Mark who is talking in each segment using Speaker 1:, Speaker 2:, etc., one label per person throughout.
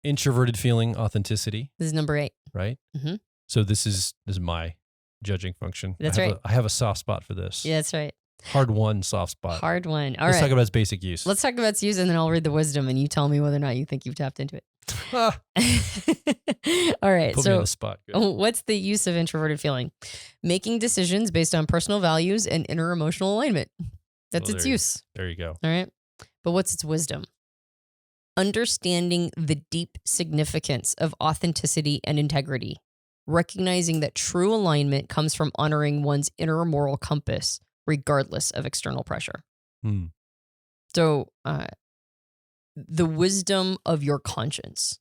Speaker 1: introverted feeling, authenticity.
Speaker 2: This is number 8.
Speaker 1: Right?
Speaker 2: Mm-hmm.
Speaker 1: So this is my judging function.
Speaker 2: That's right.
Speaker 1: I have a soft spot for this.
Speaker 2: Yeah, that's right.
Speaker 1: Hard one, soft spot.
Speaker 2: Hard one.
Speaker 1: Let's talk about its basic use.
Speaker 2: Let's talk about its use, and then I'll read the wisdom, and you tell me whether or not you think you've tapped into it. All right.
Speaker 1: Put me on the spot. Good.
Speaker 2: What's the use of introverted feeling? Making decisions based on personal values and inner emotional alignment. That's its use.
Speaker 1: There you go.
Speaker 2: All right. But what's its wisdom? Understanding the deep significance of authenticity and integrity, recognizing that true alignment comes from honoring one's inner moral compass, regardless of external pressure. So, the wisdom of your conscience.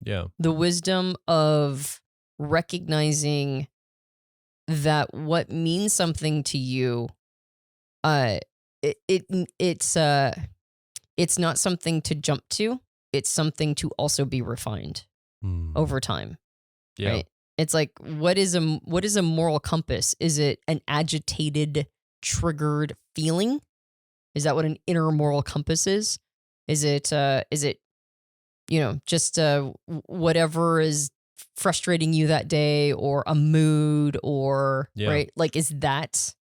Speaker 1: Yeah.
Speaker 2: The wisdom of recognizing that what means something to you, it's not something to jump to. It's something to also be refined over time.
Speaker 1: Yeah.
Speaker 2: Right? It's like, what is a moral compass? Is it an agitated, triggered feeling? Is that what an inner moral compass is? Is it just whatever is frustrating you that day, or a mood, or right? Like, is that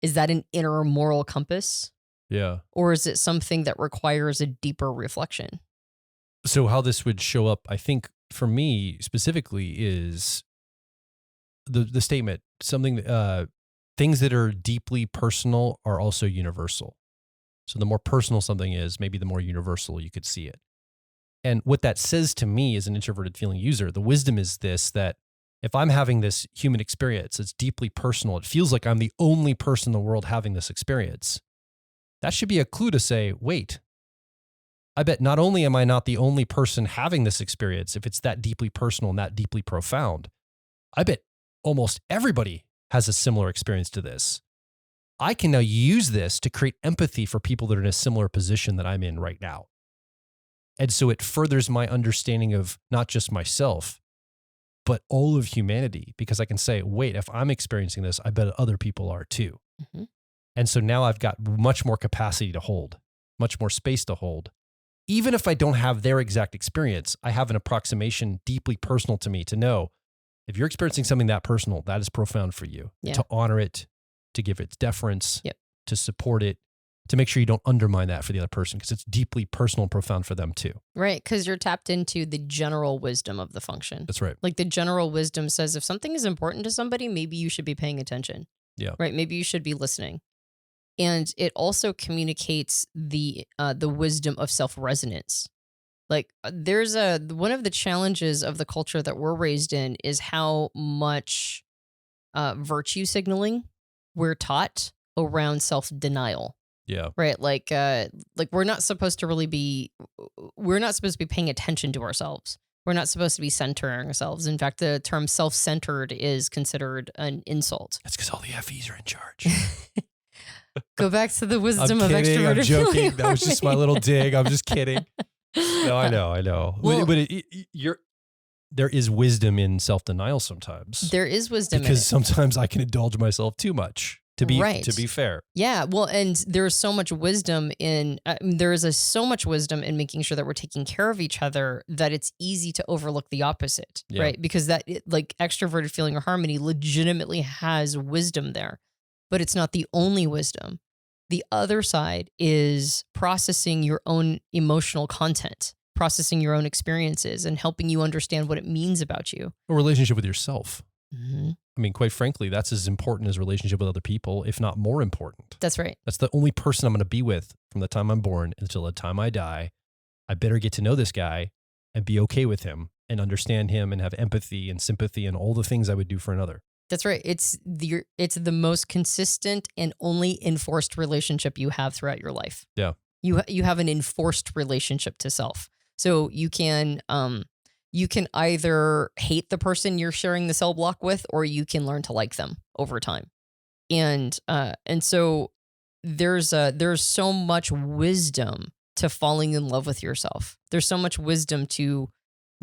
Speaker 2: an inner moral compass?
Speaker 1: Yeah.
Speaker 2: Or is it something that requires a deeper reflection?
Speaker 1: So how this would show up, I think, for me specifically, is the statement, something, things that are deeply personal are also universal. So the more personal something is, maybe the more universal you could see it. And what that says to me as an introverted feeling user, the wisdom is this, that if I'm having this human experience, it's deeply personal. It feels like I'm the only person in the world having this experience. That should be a clue to say, wait, I bet not only am I not the only person having this experience, if it's that deeply personal and that deeply profound, I bet almost everybody has a similar experience to this. I can now use this to create empathy for people that are in a similar position that I'm in right now. And so it furthers my understanding of not just myself, but all of humanity, because I can say, wait, if I'm experiencing this, I bet other people are too. Mm-hmm. And so now I've got much more capacity to hold, much more space to hold. Even if I don't have their exact experience, I have an approximation deeply personal to me to know if you're experiencing something that personal, that is profound for you. Yeah. To honor it, to give it deference, to support it, to make sure you don't undermine that for the other person, because it's deeply personal and profound for them too.
Speaker 2: Right, because you're tapped into the general wisdom of the function.
Speaker 1: That's right.
Speaker 2: Like, the general wisdom says if something is important to somebody, maybe you should be paying attention.
Speaker 1: Yeah.
Speaker 2: Right, maybe you should be listening. And it also communicates the wisdom of self-resonance. Like, there's one of the challenges of the culture that we're raised in is how much virtue signaling we're taught around self-denial.
Speaker 1: Yeah.
Speaker 2: Right. Like we're not supposed to be paying attention to ourselves. We're not supposed to be centering ourselves. In fact, the term self-centered is considered an insult.
Speaker 1: That's because all the FEs are in charge.
Speaker 2: Go back to the wisdom of extroverted.
Speaker 1: I'm joking. That was just my little dig. I'm just kidding. No, I know. Well, but there is wisdom in self-denial sometimes.
Speaker 2: There is wisdom
Speaker 1: because sometimes I can indulge myself too much. To be fair.
Speaker 2: Yeah. Well, and there's so much wisdom in so much wisdom in making sure that we're taking care of each other that it's easy to overlook the opposite, right? Because like extroverted feeling or harmony legitimately has wisdom there, but it's not the only wisdom. The other side is processing your own emotional content, processing your own experiences, and helping you understand what it means about you.
Speaker 1: A relationship with yourself.
Speaker 2: Mm-hmm.
Speaker 1: I mean, quite frankly, that's as important as relationship with other people, if not more important.
Speaker 2: That's right.
Speaker 1: That's the only person I'm going to be with from the time I'm born until the time I die. I better get to know this guy and be okay with him and understand him and have empathy and sympathy and all the things I would do for another.
Speaker 2: That's right. It's the most consistent and only enforced relationship you have throughout your life.
Speaker 1: Yeah.
Speaker 2: You have an enforced relationship to self. So you can either hate the person you're sharing the cell block with, or you can learn to like them over time. And so there's so much wisdom to falling in love with yourself. There's so much wisdom to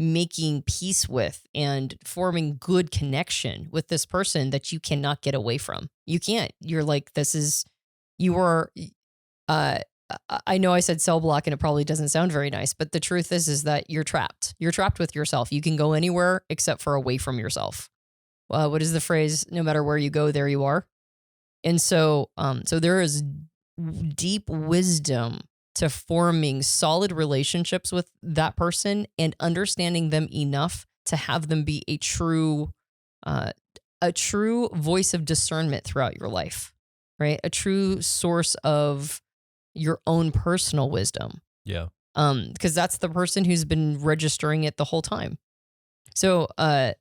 Speaker 2: making peace with and forming good connection with this person that you cannot get away from. You can't. You're like, I know I said cell block and it probably doesn't sound very nice, but the truth is that you're trapped. You're trapped with yourself. You can go anywhere except for away from yourself. What is the phrase? No matter where you go, there you are. And so there is deep wisdom to forming solid relationships with that person and understanding them enough to have them be a true voice of discernment throughout your life, right? A true source of your own personal wisdom.
Speaker 1: Yeah.
Speaker 2: Because that's the person who's been registering it the whole time. So
Speaker 1: and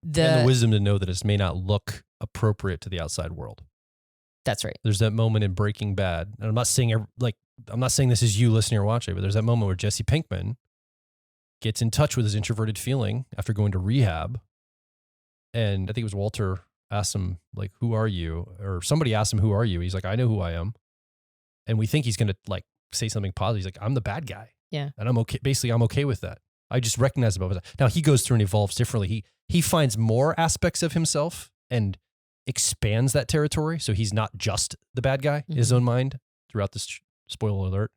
Speaker 1: the wisdom to know that it may not look appropriate to the outside world.
Speaker 2: That's right.
Speaker 1: There's that moment in Breaking Bad, and I'm not saying this is you listening or watching, but there's that moment where Jesse Pinkman gets in touch with his introverted feeling after going to rehab. And I think it was Walter asked him, like, who are you? Or somebody asked him, who are you? He's like, I know who I am. And we think he's going to like say something positive. He's like, I'm the bad guy.
Speaker 2: Yeah.
Speaker 1: And I'm okay. Basically, I'm okay with that. I just recognize it above that. Now he goes through and evolves differently. He finds more aspects of himself and expands that territory. So he's not just the bad guy in his own mind throughout this spoiler alert.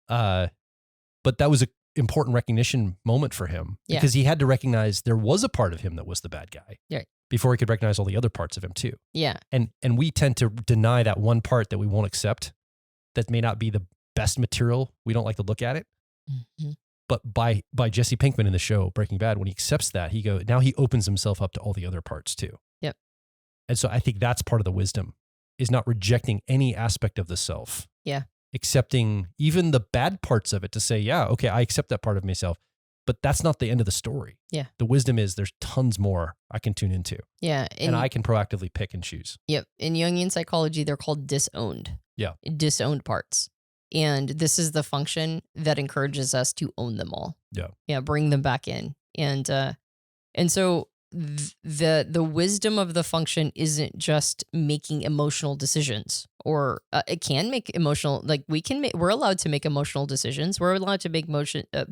Speaker 1: But that was an important recognition moment for him because he had to recognize there was a part of him that was the bad guy before he could recognize all the other parts of him too. Yeah. And we tend to deny that one part that we won't accept that may not be the best material. We don't like to look at it. Mm-hmm. But by Jesse Pinkman in the show Breaking Bad, when he accepts that, now he opens himself up to all the other parts too. Yep. And so I think that's part of the wisdom is not rejecting any aspect of the self. Yeah. Accepting even the bad parts of it to say, yeah, okay, I accept that part of myself, but that's not the end of the story. Yeah. The wisdom is there's tons more I can tune into. Yeah. And I can proactively pick and choose. Yep. In Jungian psychology, they're called disowned. Yeah. Disowned parts. And this is the function that encourages us to own them all. Yeah. Yeah. Bring them back in. And so the wisdom of the function isn't just making emotional decisions, or it can make emotional, like we're allowed to make emotional decisions. We're allowed to make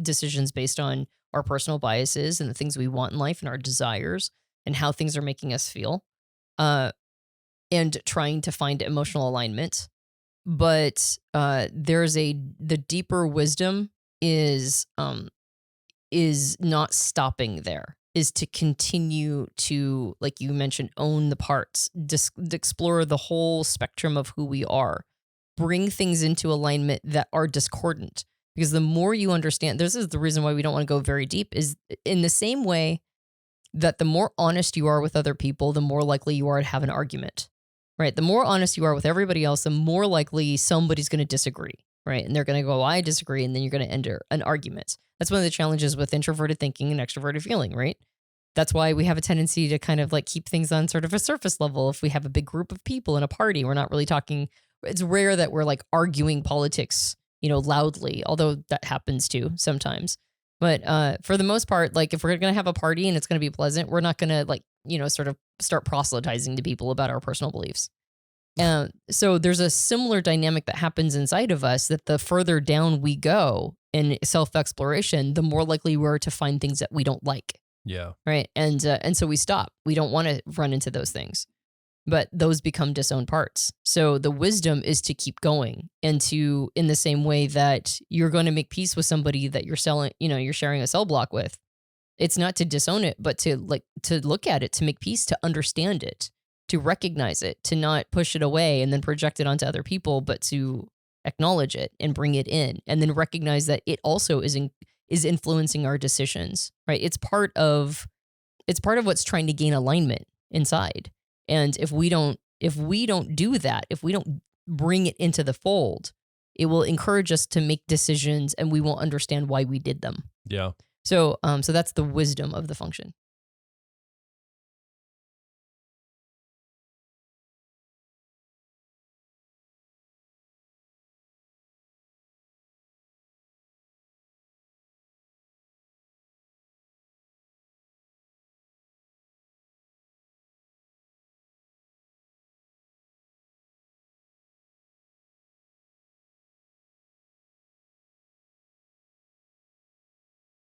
Speaker 1: decisions based on our personal biases and the things we want in life and our desires and how things are making us feel, and trying to find emotional alignment. But the deeper wisdom is not stopping there, is to continue to, like you mentioned, own the parts, explore the whole spectrum of who we are, bring things into alignment that are discordant. Because the more you understand, this is the reason why we don't want to go very deep, is in the same way that the more honest you are with other people, the more likely you are to have an argument. Right. The more honest you are with everybody else, the more likely somebody's going to disagree. Right. And they're going to go, I disagree. And then you're going to enter an argument. That's one of the challenges with introverted thinking and extroverted feeling. Right. That's why we have a tendency to kind of like keep things on sort of a surface level. If we have a big group of people in a party, we're not really talking. It's rare that we're like arguing politics, loudly, although that happens too sometimes. But for the most part, like if we're going to have a party and it's going to be pleasant, we're not going to sort of start proselytizing to people about our personal beliefs. So there's a similar dynamic that happens inside of us, that the further down we go in self-exploration, the more likely we're to find things that we don't like. Yeah. Right. And so we stop. We don't want to run into those things, but those become disowned parts. So the wisdom is to keep going, and to, in the same way that you're going to make peace with somebody that you're sharing a cell block with. It's not to disown it, but to look at it, to make peace, to understand it, to recognize it, to not push it away and then project it onto other people, but to acknowledge it and bring it in, and then recognize that it also is influencing our decisions. Right? It's part of what's trying to gain alignment inside. And if we don't do that, if we don't bring it into the fold, it will encourage us to make decisions, and we won't understand why we did them. Yeah. So that's the wisdom of the function.